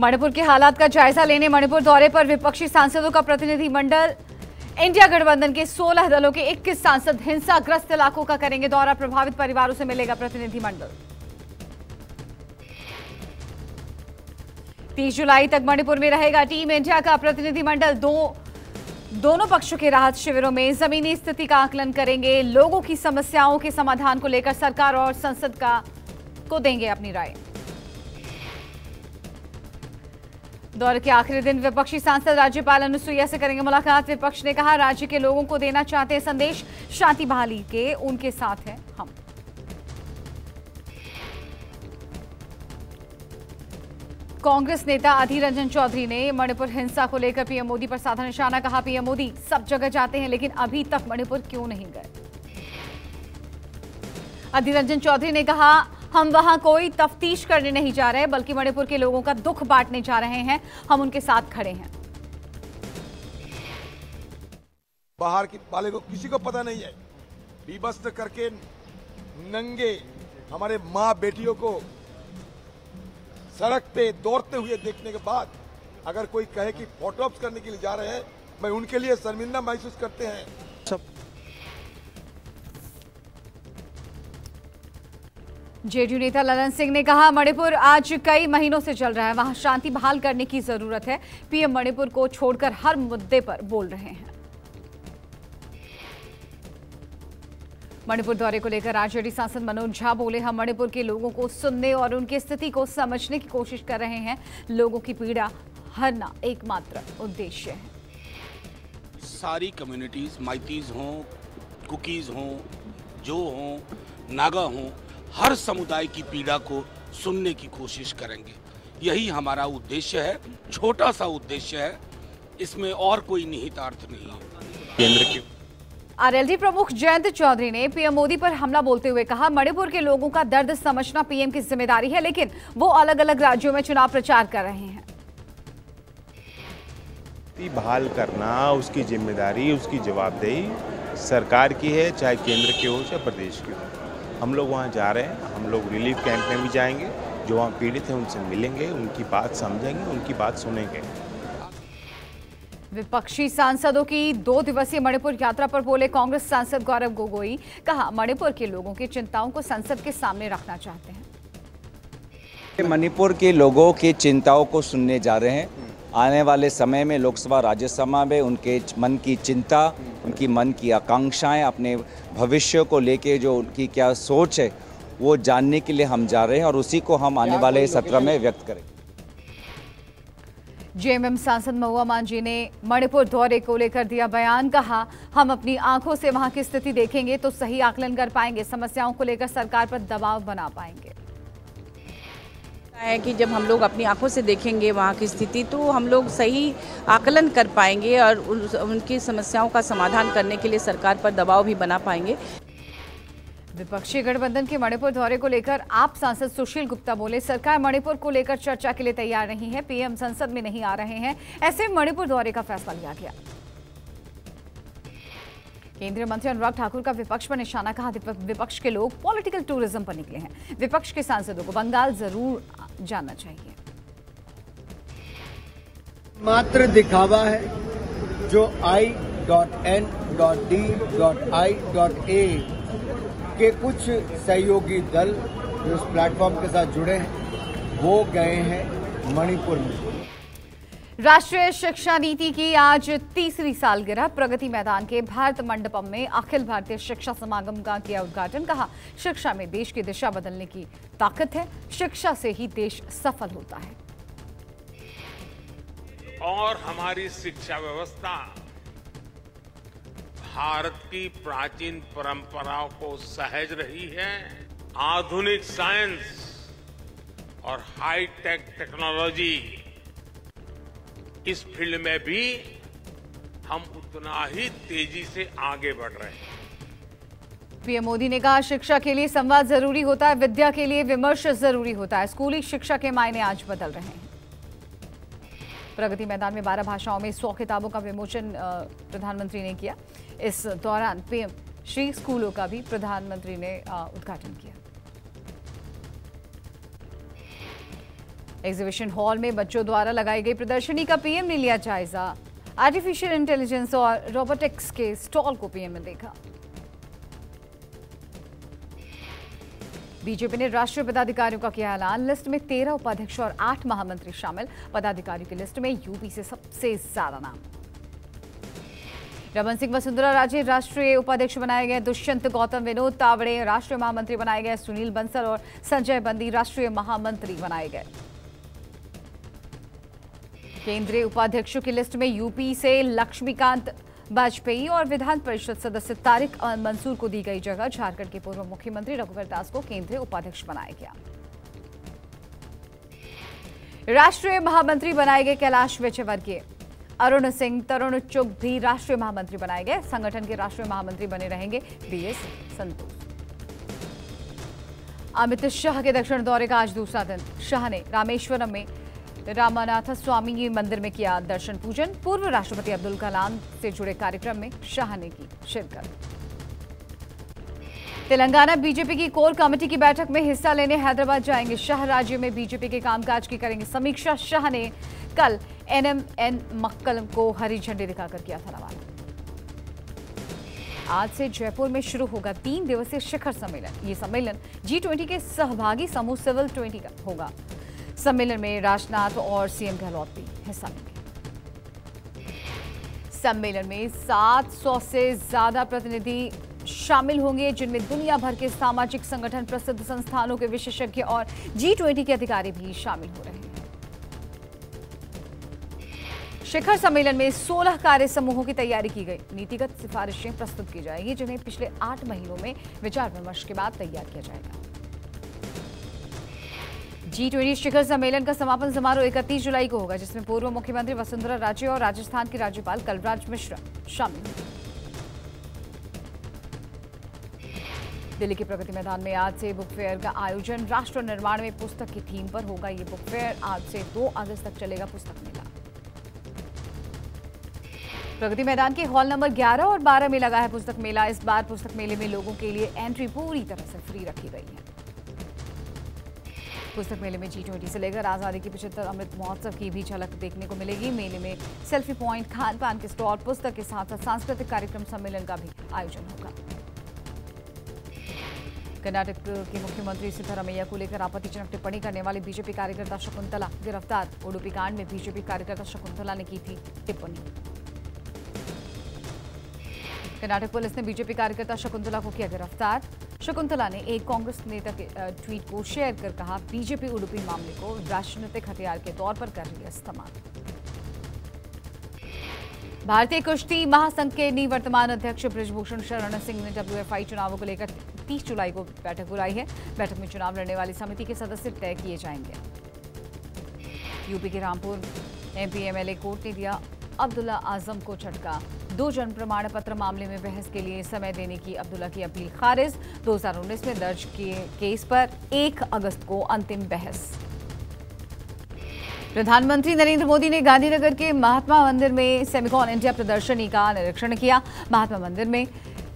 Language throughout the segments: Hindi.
मणिपुर के हालात का जायजा लेने मणिपुर दौरे पर विपक्षी सांसदों का प्रतिनिधिमंडल। इंडिया गठबंधन के 16 दलों के 21 सांसद हिंसाग्रस्त इलाकों का करेंगे दौरा। प्रभावित परिवारों से मिलेगा प्रतिनिधिमंडल। 30 जुलाई तक मणिपुर में रहेगा टीम इंडिया का प्रतिनिधिमंडल। दोनों पक्षों के राहत शिविरों में जमीनी स्थिति का आकलन करेंगे। लोगों की समस्याओं के समाधान को लेकर सरकार और संसद को देंगे अपनी राय। दौरे के आखिरी दिन विपक्षी सांसद राज्यपाल अनुसुईया से करेंगे मुलाकात। विपक्ष ने कहा, राज्य के लोगों को देना चाहते हैं संदेश, शांति बहाली के उनके साथ हैं हम। कांग्रेस नेता अधीर रंजन चौधरी ने मणिपुर हिंसा को लेकर पीएम मोदी पर साधा निशाना। कहा, पीएम मोदी सब जगह जाते हैं लेकिन अभी तक मणिपुर क्यों नहीं गए। अधीर रंजन चौधरी ने कहा, हम वहां कोई तफ्तीश करने नहीं जा रहे बल्कि मणिपुर के लोगों का दुख बांटने जा रहे हैं। हम उनके साथ खड़े हैं। बाहर की वाले को किसी को पता नहीं है। विवस्त्र करके नंगे हमारे माँ बेटियों को सड़क पे दौड़ते हुए देखने के बाद अगर कोई कहे कि फोटो ऑप्स करने के लिए जा रहे हैं, मैं उनके लिए शर्मिंदा महसूस करते हैं। जेडीयू नेता ललन सिंह ने कहा, मणिपुर आज कई महीनों से चल रहा है, वहां शांति बहाल करने की जरूरत है। पीएम मणिपुर को छोड़कर हर मुद्दे पर बोल रहे हैं। मणिपुर दौरे को लेकर आरजेडी सांसद मनोज झा बोले, हम मणिपुर के लोगों को सुनने और उनकी स्थिति को समझने की कोशिश कर रहे हैं। लोगों की पीड़ा हरना एकमात्र उद्देश्य है। सारी कम्युनिटीज, माइतीज हों, कुकीज हों, जो हों, नागा हों, हर समुदाय की पीड़ा को सुनने की कोशिश करेंगे। यही हमारा उद्देश्य है, छोटा सा उद्देश्य है, इसमें और कोई निहितार्थ नहीं है। केंद्र के आरएलडी प्रमुख जयंत चौधरी ने पीएम मोदी पर हमला बोलते हुए कहा, मणिपुर के लोगों का दर्द समझना पीएम की जिम्मेदारी है, लेकिन वो अलग अलग राज्यों में चुनाव प्रचार कर रहे हैं। बहाल करना उसकी जिम्मेदारी, उसकी जवाबदेही सरकार की है, चाहे केंद्र की हो चाहे प्रदेश की हो। हम लोग वहाँ जा रहे हैं, हम लोग रिलीफ कैंप में भी जाएंगे, जो वहाँ पीड़ित हैं उनसे मिलेंगे, उनकी बात समझेंगे, उनकी बात सुनेंगे। विपक्षी सांसदों की 2 दिवसीय मणिपुर यात्रा पर बोले कांग्रेस सांसद गौरव गोगोई। कहा, मणिपुर के लोगों की चिंताओं को संसद के सामने रखना चाहते हैं। मणिपुर के लोगों की चिंताओं को सुनने जा रहे हैं। आने वाले समय में लोकसभा राज्यसभा में उनके मन की चिंता, उनकी मन की आकांक्षाएं, अपने भविष्य को लेके जो उनकी क्या सोच है वो जानने के लिए हम जा रहे हैं और उसी को हम आने वाले सत्र में व्यक्त करें। जेएमएम सांसद महुआ मांझी ने मणिपुर दौरे को लेकर दिया बयान। कहा, हम अपनी आंखों से वहां की स्थिति देखेंगे तो सही आकलन कर पाएंगे, समस्याओं को लेकर सरकार पर दबाव बना पाएंगे। है कि जब हम लोग अपनी आंखों से देखेंगे वहाँ की स्थिति तो हम लोग सही आकलन कर पाएंगे और उनकी समस्याओं का समाधान करने के लिए सरकार पर दबाव भी बना पाएंगे। विपक्षी गठबंधन के मणिपुर दौरे को लेकर आप सांसद सुशील गुप्ता बोले, सरकार मणिपुर को लेकर चर्चा के लिए तैयार नहीं है, पीएम संसद में नहीं आ रहे हैं, ऐसे में मणिपुर दौरे का फैसला लिया गया। केंद्रीय मंत्री अनुराग ठाकुर का विपक्ष पर निशाना। कहा, विपक्ष के लोग पॉलिटिकल टूरिज्म पर निकले हैं, विपक्ष के सांसदों को बंगाल जरूर जाना चाहिए। मात्र दिखावा है जो i.n.d.i.a के कुछ सहयोगी दल जो इस प्लेटफॉर्म के साथ जुड़े हैं वो गए हैं मणिपुर में। राष्ट्रीय शिक्षा नीति की आज 3री सालगिरह। प्रगति मैदान के भारत मंडपम में अखिल भारतीय शिक्षा समागम का किया उद्घाटन। कहा, शिक्षा में देश की दिशा बदलने की ताकत है, शिक्षा से ही देश सफल होता है। और हमारी शिक्षा व्यवस्था भारत की प्राचीन परंपराओं को सहज रही है। आधुनिक साइंस और हाईटेक टेक्नोलॉजी इस फील्ड में भी हम उतना ही तेजी से आगे बढ़ रहे हैं। पीएम मोदी ने कहा, शिक्षा के लिए संवाद जरूरी होता है, विद्या के लिए विमर्श जरूरी होता है। स्कूली शिक्षा के मायने आज बदल रहे हैं। प्रगति मैदान में 12 भाषाओं में 100 किताबों का विमोचन प्रधानमंत्री ने किया। इस दौरान पीएम श्री स्कूलों का भी प्रधानमंत्री ने उद्घाटन किया। एग्जीबिशन हॉल में बच्चों द्वारा लगाई गई प्रदर्शनी का पीएम ने लिया जायजा। आर्टिफिशियल इंटेलिजेंस और रोबोटिक्स के स्टॉल को पीएम ने देखा। बीजेपी ने राष्ट्रीय पदाधिकारियों का किया ऐलान। लिस्ट में 13 उपाध्यक्ष और 8 महामंत्री शामिल। पदाधिकारियों की लिस्ट में यूपी से सबसे ज्यादा नाम। रमन सिंह वसुंधरा राजे राष्ट्रीय उपाध्यक्ष बनाए गए। दुष्यंत गौतम, विनोद तावड़े राष्ट्रीय महामंत्री बनाए गए। सुनील बंसल और संजय बंदी राष्ट्रीय महामंत्री बनाए गए। केंद्रीय उपाध्यक्षों की लिस्ट में यूपी से लक्ष्मीकांत वाजपेयी और विधान परिषद सदस्य तारिक मंसूर को दी गई जगह। झारखंड के पूर्व मुख्यमंत्री रघुवर दास को केंद्रीय उपाध्यक्ष बनाया गया। राष्ट्रीय महामंत्री बनाए गए कैलाश विजयवर्गीय, अरुण सिंह, तरुण चुग भी राष्ट्रीय महामंत्री बनाए गए। संगठन के राष्ट्रीय महामंत्री बने रहेंगे बीएस संतोष। अमित शाह के दक्षिण दौरे का आज दूसरा दिन। शाह ने रामेश्वरम में रामनाथ स्वामी मंदिर में किया दर्शन पूजन। पूर्व राष्ट्रपति अब्दुल कलाम से जुड़े कार्यक्रम में शाह ने की शिरकत। तेलंगाना बीजेपी की कोर कमेटी की बैठक में हिस्सा लेने हैदराबाद जाएंगे शाह। राज्य में बीजेपी के कामकाज की करेंगे समीक्षा। शाह ने कल एनएमएन मक्कल को हरी झंडी दिखाकर किया था रवाना। आज से जयपुर में शुरू होगा 3 दिवसीय शिखर सम्मेलन। ये सम्मेलन G20 के सहभागी समूह सिविल 20 का होगा। सम्मेलन में राजनाथ और सीएम गहलोत भी हिस्सा लेंगे। सम्मेलन में 700 से ज्यादा प्रतिनिधि शामिल होंगे, जिनमें दुनिया भर के सामाजिक संगठन, प्रसिद्ध संस्थानों के विशेषज्ञ और G20 के अधिकारी भी शामिल हो रहे हैं। शिखर सम्मेलन में 16 कार्य समूहों की तैयारी की गई। नीतिगत सिफारिशें प्रस्तुत की जाएंगी, जिन्हें पिछले 8 महीनों में विचार विमर्श के बाद तैयार किया जाएगा। G20 शिखर सम्मेलन का समापन समारोह 31 जुलाई को होगा, जिसमें पूर्व मुख्यमंत्री वसुंधरा राजे और राजस्थान के राज्यपाल कलराज मिश्र शामिल होंगे। दिल्ली के प्रगति मैदान में आज से बुक फेयर का आयोजन। राष्ट्र निर्माण में पुस्तक की थीम पर होगा ये बुक फेयर। आज से 2 अगस्त तक चलेगा पुस्तक मेला। प्रगति मैदान के हॉल नंबर 11 और 12 में लगा है पुस्तक मेला। इस बार पुस्तक मेले में लोगों के लिए एंट्री पूरी तरह से फ्री रखी गई है। पुस्तक मेले में G20 से लेकर आजादी की 75 अमृत महोत्सव की भी झलक देखने को मिलेगी। मेले में सेल्फी पॉइंट, खान पान के स्टॉल, पुस्तक के साथ साथ सांस्कृतिक कार्यक्रम, सम्मेलन का भी आयोजन होगा। कर्नाटक के मुख्यमंत्री सिद्धारमैया को लेकर आपत्तिजनक टिप्पणी करने वाली बीजेपी कार्यकर्ता शकुंतला गिरफ्तार। उडुपी कांड में बीजेपी कार्यकर्ता शकुंतला ने की थी टिप्पणी। कर्नाटक पुलिस ने बीजेपी कार्यकर्ता शकुंतला को किया गिरफ्तार। शकुंतला ने एक कांग्रेस नेता के ट्वीट को शेयर कर कहा, बीजेपी उडुपी मामले को राजनीतिक हथियार के तौर पर कर रही है इस्तेमाल। भारतीय कुश्ती महासंघ के निवर्तमान अध्यक्ष बृजभूषण शरण सिंह ने WFI चुनावों को लेकर 30 जुलाई को बैठक बुलाई है। बैठक में चुनाव लड़ने वाली समिति के सदस्य तय किए जाएंगे। यूपी के रामपुर MP MLA कोर्ट ने दिया अब्दुल्ला आजम को झटका। 2 जन्म प्रमाण पत्र मामले में बहस के लिए समय देने की अब्दुल्ला की अपील खारिज। 2019 में दर्ज किए केस पर 1 अगस्त को अंतिम बहस। प्रधानमंत्री नरेंद्र मोदी ने गांधीनगर के महात्मा मंदिर में सेमिकॉन इंडिया प्रदर्शनी का निरीक्षण किया। महात्मा मंदिर में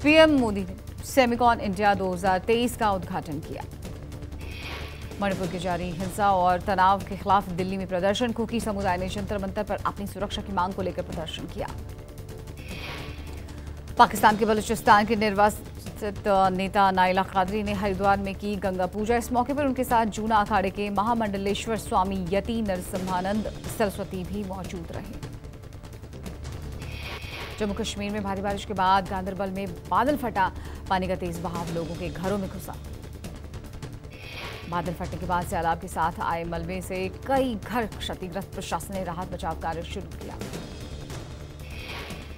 पीएम मोदी ने सेमिकॉन इंडिया 2023 का उद्घाटन किया। मणिपुर की जारी हिंसा और तनाव के खिलाफ दिल्ली में प्रदर्शन। कुकी समुदाय ने जंतर मंतर पर अपनी सुरक्षा की मांग को लेकर प्रदर्शन किया। पाकिस्तान के बलूचिस्तान के निर्वासित नेता नाइला कादरी ने हरिद्वार में की गंगा पूजा। इस मौके पर उनके साथ जूना अखाड़े के महामंडलेश्वर स्वामी यति नरसिम्हानंद सरस्वती भी मौजूद रहे। जम्मू कश्मीर में भारी बारिश के बाद गांदरबल में बादल फटा। पानी का तेज बहाव लोगों के घरों में घुसा। बादल फटने के बाद सैलाब के साथ आए मलबे से कई घर क्षतिग्रस्त। प्रशासन ने राहत बचाव कार्य शुरू किया।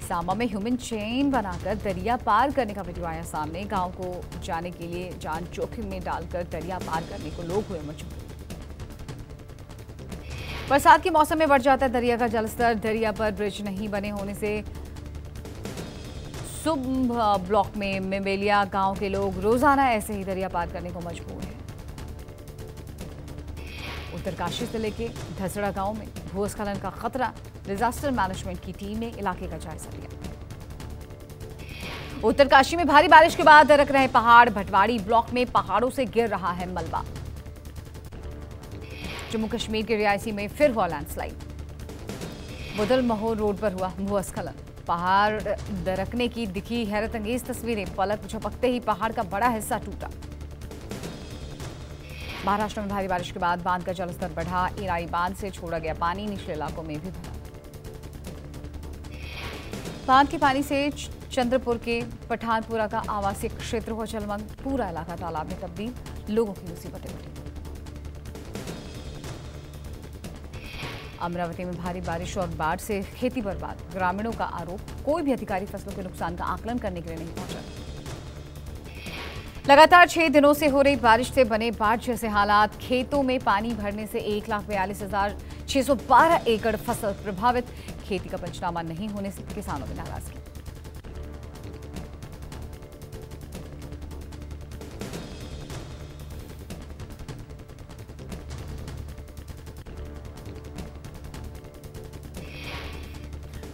सांबा में ह्यूमन चेन बनाकर दरिया पार करने का वीडियो आया सामने। गांव को जाने के लिए जान जोखिम में डालकर दरिया पार करने को लोग हुए मजबूर। बरसात के मौसम में बढ़ जाता है दरिया का जलस्तर। दरिया पर ब्रिज नहीं बने होने से सुब ब्लॉक में मेमेलिया गांव के लोग रोजाना ऐसे ही दरिया पार करने को मजबूर हैं। उत्तरकाशी जिले के धसड़ा गांव में भूस्खलन का खतरा। डिजास्टर मैनेजमेंट की टीम ने इलाके का जायजा लिया। उत्तरकाशी में भारी बारिश के बाद दरक रहे पहाड़। भटवाड़ी ब्लॉक में पहाड़ों से गिर रहा है मलबा। जम्मू कश्मीर के रियासी में फिर हुआ लैंडस्लाइड। बुदल महोर रोड पर हुआ भूस्खलन। पहाड़ दरकने की दिखी हैरत अंगेज तस्वीरें। पलक झपकते ही पहाड़ का बड़ा हिस्सा टूटा। महाराष्ट्र में भारी बारिश के बाद बांध का जलस्तर बढ़ा। इराई बांध से छोड़ा गया पानी निचले इलाकों में भी भरा। बांध के पानी से चंद्रपुर के पठानपुरा का आवासीय क्षेत्र हुआ जलमग्न। पूरा इलाका तालाब में तब्दील। लोगों की मुसीबतें बढ़ी। अमरावती में भारी बारिश और बाढ़ से खेती बर्बाद। ग्रामीणों का आरोप, कोई भी अधिकारी फसलों के नुकसान का आकलन करने के लिए नहीं पहुंचा। लगातार 6 दिनों से हो रही बारिश से बने बाढ़ जैसे हालात। खेतों में पानी भरने से 1,42,612 एकड़ फसल प्रभावित। खेती का पंचनामा नहीं होने से किसानों में नाराजगी।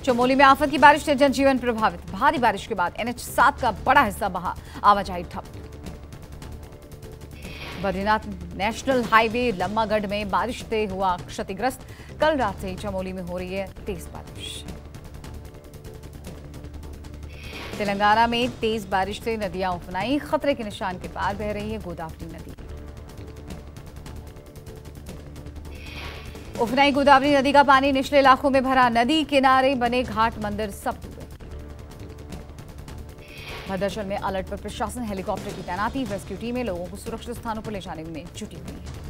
चमोली में आफत की बारिश से जनजीवन प्रभावित। भारी बारिश के बाद NH 7 का बड़ा हिस्सा बहा, आवाजाही ठप। बद्रीनाथ नेशनल हाईवे लम्मागढ़ में बारिश से हुआ क्षतिग्रस्त। कल रात से चमोली में हो रही है तेज बारिश। तेलंगाना में तेज बारिश से नदियां उफनाई। खतरे के निशान के पार बह रही है गोदावरी नदी। उफनाई गोदावरी नदी का पानी निचले इलाकों में भरा। नदी किनारे बने घाट मंदिर सब डूबे। भद्राचल में अलर्ट पर प्रशासन। हेलीकॉप्टर की तैनाती। रेस्क्यू टीमें लोगों को सुरक्षित स्थानों पर ले जाने में जुटी हुई है।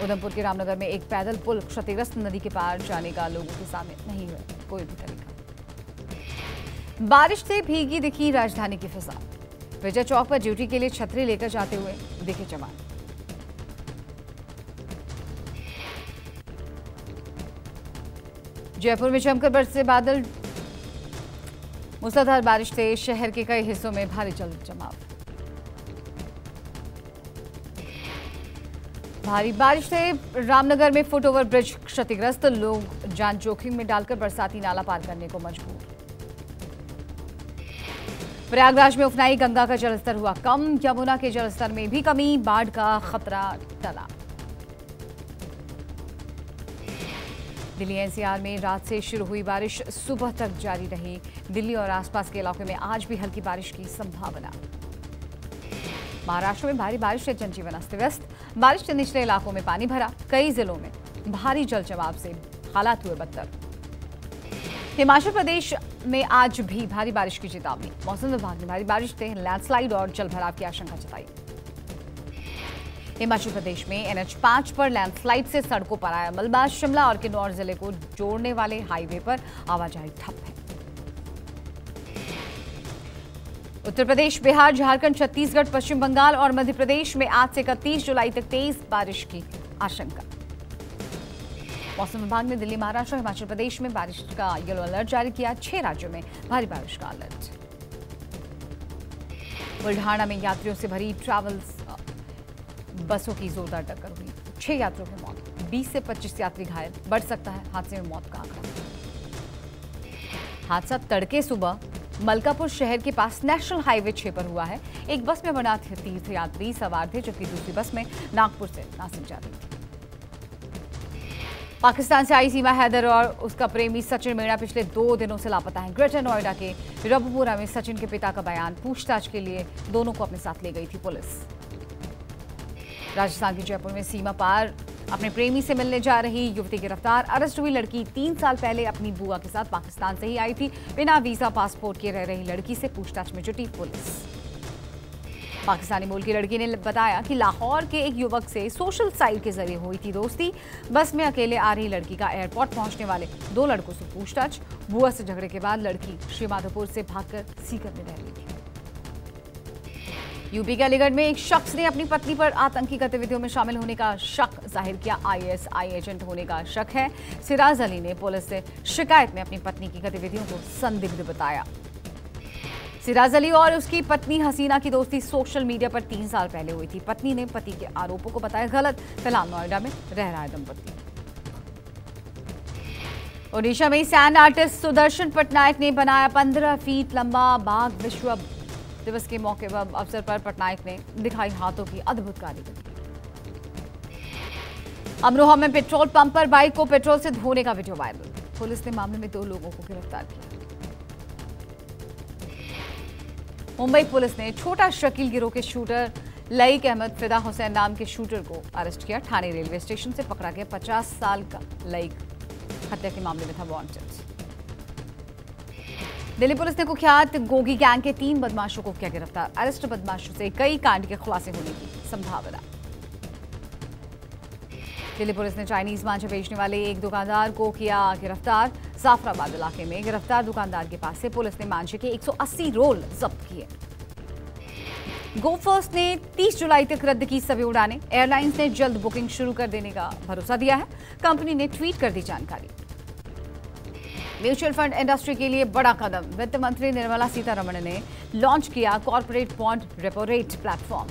उधमपुर के रामनगर में एक पैदल पुल क्षतिग्रस्त। नदी के पार जाने का लोगों के सामने नहीं है कोई भी तरीका। बारिश से भीगी दिखी राजधानी की फिजा। विजय चौक पर ड्यूटी के लिए छतरी लेकर जाते हुए दिखे जवान। जयपुर में जमकर बरसे बादल। मूसलाधार बारिश से शहर के कई हिस्सों में भारी जल जमाव। भारी बारिश से रामनगर में फुटओवर ब्रिज क्षतिग्रस्त। लोग जान जोखिम में डालकर बरसाती नाला पार करने को मजबूर। प्रयागराज में उफनाई गंगा का जलस्तर हुआ कम। यमुना के जलस्तर में भी कमी। बाढ़ का खतरा टला। दिल्ली NCR में रात से शुरू हुई बारिश सुबह तक जारी रही। दिल्ली और आसपास के इलाकों में आज भी हल्की बारिश की संभावना। महाराष्ट्र में भारी बारिश से जनजीवन अस्त व्यस्त। बारिश से निचले इलाकों में पानी भरा। कई जिलों में भारी जल जमाव से हालात हुए बदतर। हिमाचल प्रदेश में आज भी भारी बारिश की चेतावनी। मौसम विभाग ने भारी बारिश से लैंडस्लाइड और जलभराव की आशंका जताई। हिमाचल प्रदेश में NH 5 पर लैंडस्लाइड से सड़कों पर आया मलबा। शिमला और किन्नौर जिले को जोड़ने वाले हाईवे पर आवाजाही ठप है। उत्तर प्रदेश, बिहार, झारखंड, छत्तीसगढ़, पश्चिम बंगाल और मध्य प्रदेश में आज से 31 जुलाई तक तेज बारिश की आशंका। मौसम विभाग ने दिल्ली, महाराष्ट्र और हिमाचल प्रदेश में बारिश का येलो अलर्ट जारी किया। 6 राज्यों में भारी बारिश का अलर्ट। बुल्ढाना में यात्रियों से भरी ट्रैवल्स बसों की जोरदार टक्कर हुई। 6 यात्रियों की मौत। 20 से 25 यात्री घायल। बढ़ सकता है हादसे में मौत का आंकड़ा। हादसा तड़के सुबह मलकापुर शहर के पास नेशनल हाईवे 6 पर हुआ है। एक बस में 12 तीर्थयात्री सवार थे, जबकि दूसरी बस में नागपुर से नासिक जा रही थी। पाकिस्तान से आई सीमा हैदर और उसका प्रेमी सचिन मीणा पिछले 2 दिनों से लापता हैं। ग्रेटर नोएडा के रबुपुरा में सचिन के पिता का बयान। पूछताछ के लिए दोनों को अपने साथ ले गई थी पुलिस। राजस्थान के जयपुर में सीमा पार अपने प्रेमी से मिलने जा रही युवती गिरफ्तार। अरेस्ट हुई लड़की 3 साल पहले अपनी बुआ के साथ पाकिस्तान से ही आई थी। बिना वीजा पासपोर्ट के रह रही लड़की से पूछताछ में जुटी पुलिस। पाकिस्तानी मूल की लड़की ने बताया कि लाहौर के एक युवक से सोशल साइट के जरिए हुई थी दोस्ती। बस में अकेले आ रही लड़की का एयरपोर्ट पहुंचने वाले 2 लड़कों से पूछताछ। बुआ से झगड़े के बाद लड़की श्रीमाधोपुर से भागकर सीकर में रह रही थी। यूपी के अलीगढ़ में एक शख्स ने अपनी पत्नी पर आतंकी गतिविधियों में शामिल होने का शक जाहिर किया। ISI एजेंट होने का शक है। सिराज अली ने पुलिस से शिकायत में अपनी पत्नी की गतिविधियों को संदिग्ध बताया। सिराज अली और उसकी पत्नी हसीना की दोस्ती सोशल मीडिया पर 3 साल पहले हुई थी। पत्नी ने पति के आरोपों को बताया गलत। फिलहाल नोएडा में रह रहा है दंपति। ओडिशा में सैंड आर्टिस्ट सुदर्शन पटनायक ने बनाया 15 फीट लंबा बाघ। विश्व दिवस के मौके पर अवसर पर पटनायक ने दिखाई हाथों की अद्भुत कारीगरी। अमरोहा में पेट्रोल पंप पर बाइक को पेट्रोल से धोने का वीडियो वायरल। पुलिस ने मामले में 2 लोगों को गिरफ्तार किया। मुंबई पुलिस ने छोटा शकील गिरोह के शूटर लईक अहमद फिदा हुसैन नाम के शूटर को अरेस्ट किया। ठाणे रेलवे स्टेशन से पकड़ा गया 50 साल का लईक हत्या के मामले में था वांटेड। दिल्ली पुलिस ने कुख्यात गोगी गैंग के 3 बदमाशों को किया गिरफ्तार। अरेस्ट बदमाशों से कई कांड के खुलासे होने की संभावना। दिल्ली पुलिस ने चाइनीज मांझा बेचने वाले एक दुकानदार को किया गिरफ्तार। जाफराबाद इलाके में गिरफ्तार दुकानदार के पास से पुलिस ने मांझे के 180 रोल जब्त किए। गो फर्स्ट ने 30 जुलाई तक रद्द की सभी उड़ानें। एयरलाइंस ने जल्द बुकिंग शुरू कर देने का भरोसा दिया है। कंपनी ने ट्वीट कर दी जानकारी। म्यूचुअल फंड इंडस्ट्री के लिए बड़ा कदम। वित्त मंत्री निर्मला सीतारमण ने लॉन्च किया corporate bond repo rate platform.